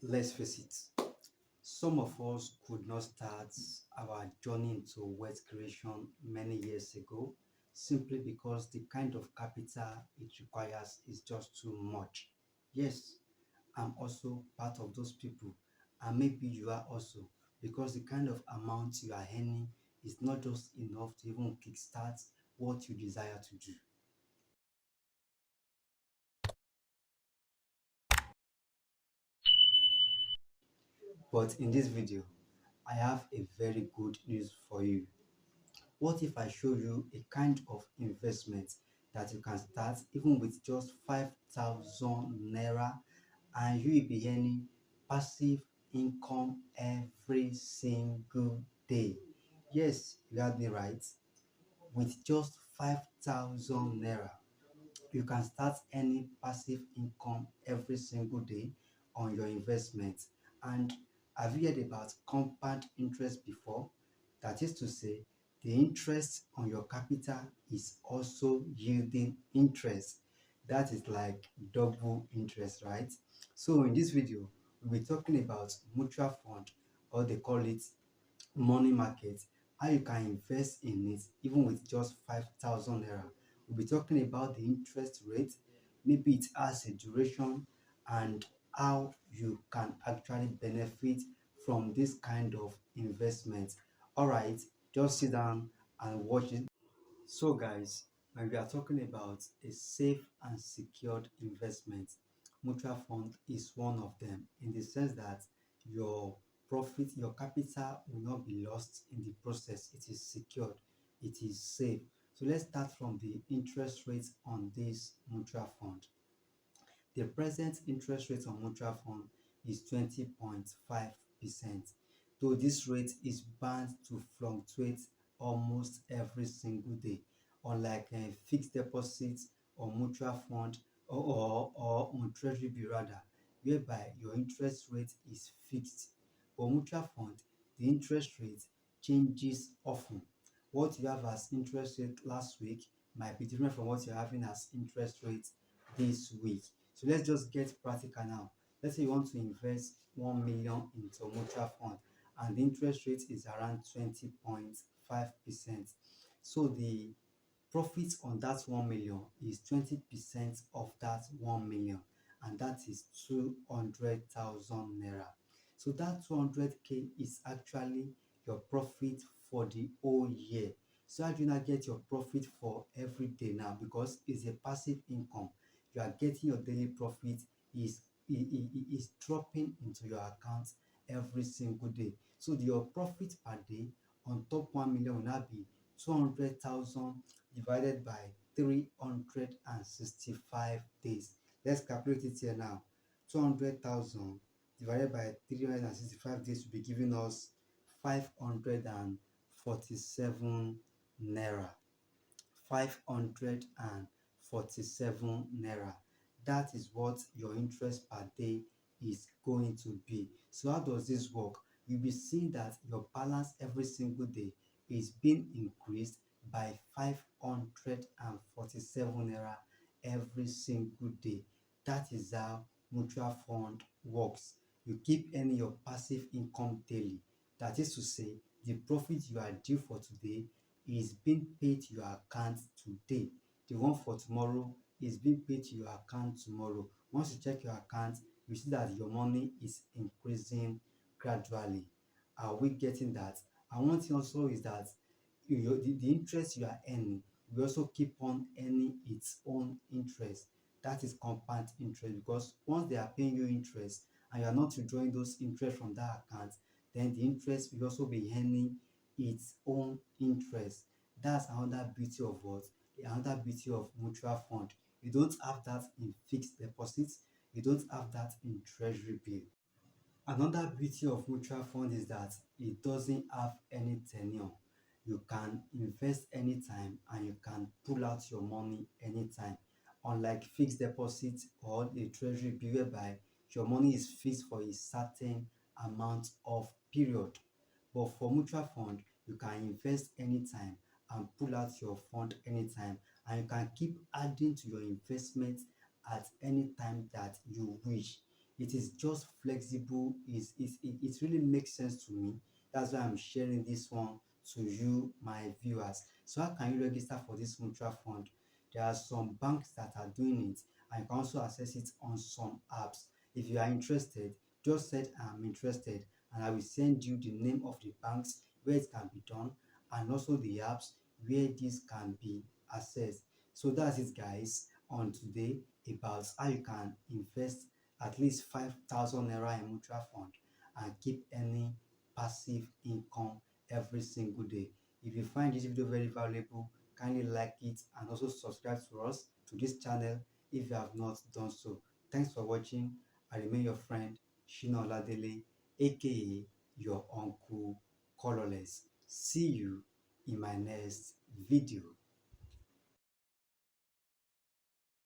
Let's face it, some of us could not start our journey into wealth creation many years ago simply because the kind of capital it requires is just too much. Yes, I'm also part of those people, and maybe you are also, because the kind of amount you are earning is not just enough to even kickstart what you desire to do. But in this video, I have a very good news for you. What if I show you a kind of investment that you can start even with just 5,000 naira and you will be earning passive income every single day? Yes, you heard me right. With just 5,000 naira, you can start earning passive income every single day on your investment. And have you heard about compound interest before? That is to say, the interest on your capital is also yielding interest. That is like double interest, right? So in this video, we'll be talking about mutual fund, or they call it money market, how you can invest in it even with just 5,000 naira. We'll be talking about the interest rate, maybe it has a duration, and how you can actually benefit from this kind of investment. All right, just sit down and watch it. So, guys, when we are talking about a safe and secured investment, mutual fund is one of them in the sense that your profit, your capital will not be lost in the process. It is secured, it is safe. So, let's start from the interest rates on this mutual fund. The present interest rate on mutual fund is 20.5%, though this rate is bound to fluctuate almost every single day, unlike fixed deposits or mutual fund or on treasury bill rather, whereby your interest rate is fixed. For mutual fund, the interest rate changes often. What you have as interest rate last week might be different from what you're having as interest rate this week. So let's just get practical now. Let's say you want to invest 1 million into a mutual fund and the interest rate is around 20.5%. So the profit on that 1 million is 20% of that 1 million, and that is 200,000 naira. So that 200k is actually your profit for the whole year. So how do you not get your profit for every day now? Because it's a passive income. You are getting your daily profit is is dropping into your account every single day. So your profit per day on top 1 million will now be 200,000 divided by 365 days. Let's calculate it here now. 200,000 divided by 365 days will be giving us 547 naira. 547 naira. That is what your interest per day is going to be. So how does this work? You'll be seeing that your balance every single day is being increased by 547 naira every single day. That is how mutual fund works. You keep earning your passive income daily. That is to say, the profit you are due for today is being paid to your account today. The one for tomorrow is being paid to your account tomorrow. Once you check your account, you see that your money is increasing gradually. Are we getting that? And one thing also is that the interest you are earning will also keep on earning its own interest. That is compound interest, because once they are paying you interest and you are not withdrawing those interest from that account, then the interest will also be earning its own interest. That's another beauty of what? Another beauty of mutual fund. You don't have that in fixed deposits, you don't have that in treasury bill. Another beauty of mutual fund is that it doesn't have any tenure. You can invest anytime and you can pull out your money anytime. Unlike fixed deposit or a treasury bill whereby your money is fixed for a certain amount of period. But for mutual fund, you can invest anytime and pull out your fund anytime, and you can keep adding to your investment at any time that you wish. It is just flexible. It really makes sense to me. That's why I'm sharing this one to you, my viewers. So how can you register for this mutual fund? There are some banks that are doing it, and you can also access it on some apps. If you are interested, just said I'm interested, and I will send you the name of the banks where it can be done, and also the apps where this can be accessed. So that's it, guys, on today about how you can invest at least 5,000 naira in mutual fund and keep earning passive income every single day. If you find this video very valuable, kindly like it and also subscribe to us to this channel if you have not done so. Thanks for watching. I remain your friend Shina Oladele, aka your uncle Colorless. See you in my next video.